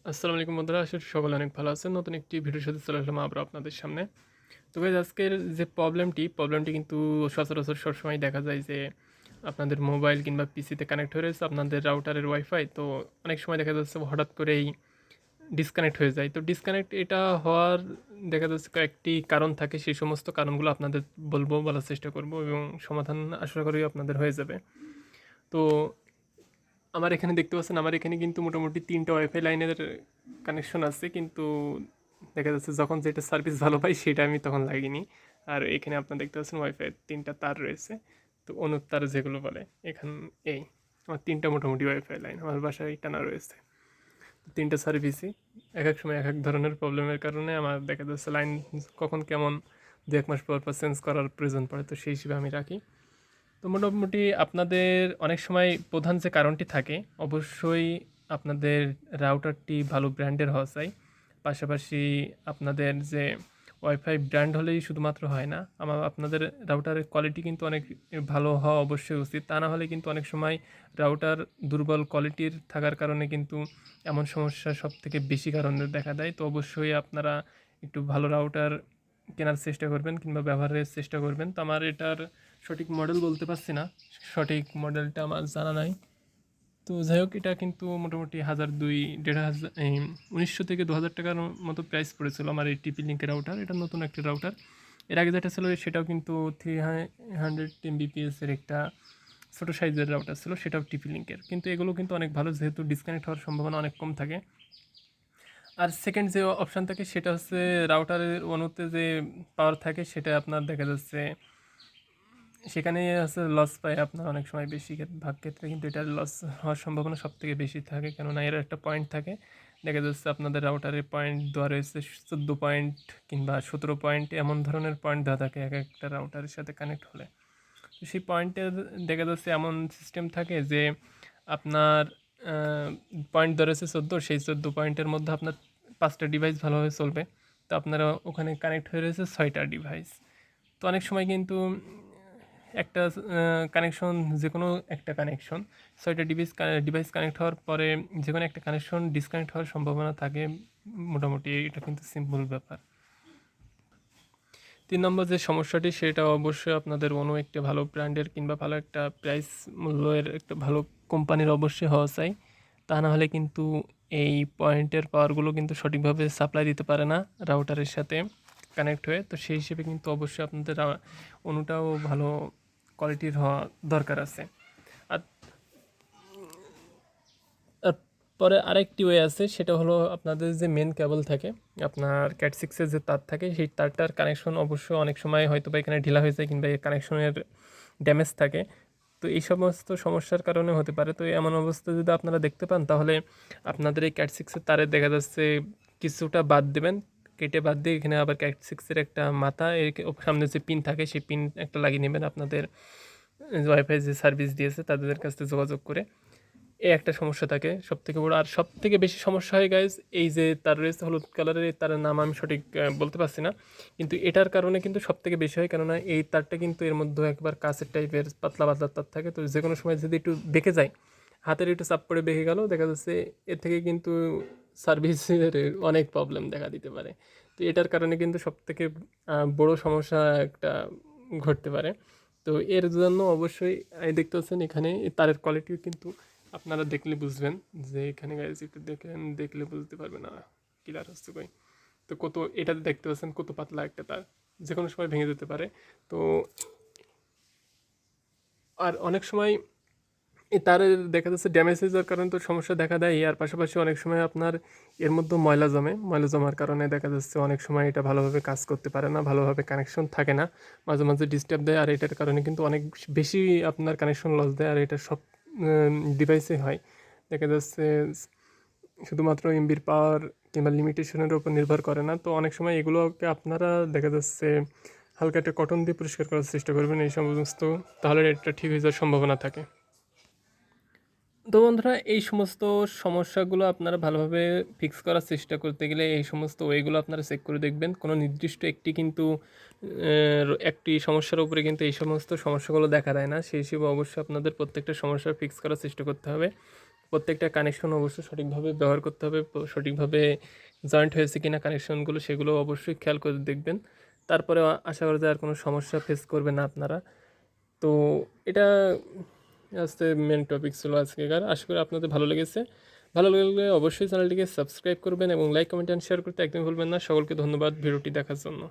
আসসালামু আলাইকুম বন্ধুরা, আশা করি সকলে অনেক ভালো আছেন। নতুন একটি ভিডিওর সাথে চলে আসলাম আবার আপনাদের সামনে। তো গাইজ আজকের যে প্রবলেমটি কিন্তু সচরাচর সবসময় দেখা যায় যে আপনাদের মোবাইল কিংবা পিসিতে কানেক্ট হয়ে রয়েছে আপনাদের রাউটারের ওয়াইফাই। তো অনেক সময় দেখা যাচ্ছে হঠাৎ করেই ডিসকানেক্ট হয়ে যায়। তো ডিসকানেক্ট এটা হওয়ার দেখা যাচ্ছে কয়েকটি কারণ থাকে। সেই সমস্ত কারণগুলো আপনাদের বলার চেষ্টা করব এবং সমাধান আশা করি আপনাদের হয়ে যাবে। তো আমার এখানে দেখতে পাচ্ছেন, আমার এখানে কিন্তু মোটামুটি 3টা ওয়াইফাই লাইনের কানেকশন আছে, কিন্তু দেখা যাচ্ছে যখন যেটা সার্ভিস ভালো পাই সেটা আমি তখন লাগিনি। আর এখানে আপনার দেখতে পাচ্ছেন ওয়াইফাই 3টা তার রয়েছে, তো অনুর তার যেগুলো বলে এখান এই আমার 3টা মোটামুটি ওয়াইফাই লাইন আমার বাসায় টানা রয়েছে। 3টা সার্ভিসই এক এক সময় এক এক ধরনের প্রবলেমের কারণে আমার দেখা যাচ্ছে লাইন কখন কেমন 1 মাস পর পর চেঞ্জ করার প্রয়োজন পড়ে, তো সেই হিসেবে আমি রাখি। তো মোটামুটি আপনাদের অনেক সময় প্রধান যে কারণটি থাকে, অবশ্যই আপনাদের রাউটারটি ভালো ব্র্যান্ডের হওয়া চাই। পাশাপাশি আপনাদের যে ওয়াইফাই ব্র্যান্ড হলেই শুধুমাত্র হয় না, আপনাদের রাউটারের কোয়ালিটি কিন্তু অনেক ভালো হওয়া অবশ্যই উচিত। তা না হলে কিন্তু অনেক সময় রাউটার দুর্বল কোয়ালিটির থাকার কারণে কিন্তু এমন সমস্যা সবথেকে বেশি কারণে দেখা দেয়। তো অবশ্যই আপনারা একটু ভালো রাউটার কেনার চেষ্টা করবেন কিংবা ব্যবহারের চেষ্টা করবেন। তো আমার এটার সঠিক মডেল বলতে পারছি না, সঠিক মডেলটা আমার জানা নাই। তো যাই হোক, এটা কিন্তু মোটামুটি 1,200 1,500 1900 থেকে 2,000 টাকার মতো প্রাইস পড়েছিল আমার এই টিপি লিঙ্কের রাউটার। এটা নতুন একটা রাউটার। এর আগে যেটা ছিল সেটাও কিন্তু 300 Mbps এর একটা ছোটো সাইজের রাউটার ছিল, সেটাও টিপি লিঙ্কের। কিন্তু এগুলো কিন্তু অনেক ভালো, যেহেতু ডিসকানেক্ট হওয়ার সম্ভাবনা অনেক কম থাকে। আর সেকেন্ড যে অপশান থাকে সেটা হচ্ছে রাউটারের অনুতে যে পাওয়ার থাকে সেটা আপনার দেখা যাচ্ছে সেখানে হচ্ছে লস পায় আপনার অনেক সময় বেশি ভাগ ক্ষেত্রে, কিন্তু এটার লস হওয়ার সম্ভাবনা সব থেকে বেশি থাকে, কেননা এর একটা পয়েন্ট থাকে। দেখা যাচ্ছে আপনাদের রাউটারে পয়েন্ট দেওয়া রয়েছে 14 পয়েন্ট কিংবা 17 পয়েন্ট, এমন ধরনের পয়েন্ট দেওয়া থাকে এক একটা রাউটারের সাথে কানেক্ট হলে। তো সেই পয়েন্টের দেখা যাচ্ছে এমন সিস্টেম থাকে যে আপনার পয়েন্ট ধরেছে 14, সেই 14 পয়েন্টের মধ্যে আপনার 5টা ডিভাইস ভালোভাবে চলবে। তো আপনারা ওখানে কানেক্ট হয়ে রয়েছে 6টা ডিভাইস। তো অনেক সময় কিন্তু একটা কানেকশন, যে কোনো একটা কানেকশন 6টা ডিভাইস কানেক্ট হওয়ার পরে যে কোনো একটা কানেকশন ডিসকানেক্ট হওয়ার সম্ভাবনা থাকে। মোটামুটি এটা কিন্তু সিম্পল ব্যাপার। 3 নম্বর যে সমস্যাটি সেটা অবশ্যই আপনাদের অন্য একটা ভালো ব্র্যান্ডের কিংবা ভালো একটা প্রাইস মূল্যের একটা ভালো কোম্পানির অবশ্যই হওয়া চাই। তা না হলে কিন্তু এই পয়েন্টের পাওয়ারগুলো কিন্তু সঠিকভাবে সাপ্লাই দিতে পারে না রাউটারের সাথে কানেক্ট হয়ে। তো সেই হিসেবে কিন্তু অবশ্যই আপনাদের অনুটাও ভালো কোয়ালিটির হওয়া দরকার আছে। আর তারপরে আরেকটি ওয়ে আছে, সেটা হলো আপনাদের যে মেন কেবল থাকে, আপনার ক্যাট 6-এর যে তার থাকে, সেই তারটার কানেকশন অবশ্য অনেক সময় হয়তো বা এখানে ঢিলা হয়ে যায় কিংবা এই কানেকশনের ড্যামেজ থাকে। তো এই সমস্ত সমস্যার কারণে হতে পারে। তো এমন অবস্থা যদি আপনারা দেখতে পান, তাহলে আপনাদের এই ক্যাট 6-এর তারে দেখা যাচ্ছে কিছুটা বাদ দেবেন, কেটে বাদ দিয়ে এখানে আবার ক্যাট 6-এর একটা মাথা, এর সামনে যে পিন থাকে সেই পিন একটা লাগিয়ে নেবেন আপনাদের ওয়াইফাই যে সার্ভিস দিয়েছে তাদের কাছ থেকে যোগাযোগ করে। এই একটা সমস্যা থাকে সবথেকে বড়। আর সবথেকে বেশি সমস্যা হয় গাইজ, এই যে তার রয়েছে হলুদ কালারের, তার নাম আমি সঠিক বলতে পারছি না, কিন্তু এটার কারণে কিন্তু সবথেকে বেশি হয়, কেননা এই তারটা কিন্তু এর মধ্যে একবার কাঁচের টাইপের পাতলা পাতলা তার থাকে। তো যে কোনো সময় যদি একটু বেঁকে যায়, হাতের একটু চাপ পড়ে বেঁকে গেল, দেখা যাচ্ছে এর থেকে কিন্তু সার্ভিসের অনেক প্রবলেম দেখা দিতে পারে। তো এটার কারণে কিন্তু সবথেকে বড় সমস্যা একটা ঘটতে পারে। তো এর জন্য অবশ্যই দেখতে পাচ্ছেন এখানে তারের কোয়ালিটিও কিন্তু আপনারা দেখলে বুঝবেন, যে এখানে গাইজ একটু দেখলে বুঝতে পারবে না ক্লিয়ার হচ্ছে কই। তো কত এটাতে দেখতে পাচ্ছেন কত পাতলা একটা তার, যে কোনো সময় ভেঙে যেতে পারে। তো আর অনেক সময় এই তারের দেখা যাচ্ছে ড্যামেজ হয়ে যাওয়ার কারণে তো সমস্যা দেখা দেয়। আর পাশাপাশি অনেক সময় আপনার এর মধ্যে ময়লা জমার কারণে দেখা যাচ্ছে অনেক সময় এটা ভালোভাবে কাজ করতে পারে না, ভালোভাবে কানেকশন থাকে না, মাঝে মাঝে ডিস্টার্ব দেয়। আর এটার কারণে কিন্তু অনেক বেশি আপনার কানেকশন লস দেয়। আর এটা সব ডিভাইসে হয়, দেখা যাচ্ছে শুধুমাত্র এমবির পাওয়ার কিংবা লিমিটেশনের উপর নির্ভর করে না। তো অনেক সময় এগুলোকে আপনারা দেখা যাচ্ছে হালকা একটা কটন দিয়ে পরিষ্কার করার চেষ্টা করবেন এই সমস্ত, তাহলে এটা ঠিক হয়ে যাওয়ার সম্ভাবনা থাকে। তো বন্ধুরা, এই সমস্ত সমস্যাগুলো আপনারা ভালোভাবে ফিক্স করার চেষ্টা করতে গেলে এই সমস্ত ওয়েগুলো আপনারা চেক করে দেখবেন। কোনো নির্দিষ্ট একটি কিন্তু একটি সমস্যার উপরে কিন্তু এই সমস্ত সমস্যাগুলো দেখা দেয় না, সেই হিসেবে অবশ্যই আপনাদের প্রত্যেকটা সমস্যা ফিক্স করার চেষ্টা করতে হবে। প্রত্যেকটা কানেকশন অবশ্যই সঠিকভাবে ব্যবহার করতে হবে, সঠিকভাবে জয়েন্ট হয়েছে কিনা কানেকশনগুলো সেগুলো অবশ্যই খেয়াল করে দেখবেন। তারপরে আশা করা যায় আর কোনো সমস্যা ফেস করবে না আপনারা। তো এটা আজকে মেন টপিক ছিল আজকেকার। আশা করি আপনাদের ভালো লেগেছে। ভালো লাগলে অবশ্যই চ্যানেলটিকে সাবস্ক্রাইব করবেন এবং লাইক, কমেন্ট অ্যান্ড শেয়ার করতে একদমই ভুলবেন না। সকলকে ধন্যবাদ ভিডিওটি দেখার জন্য।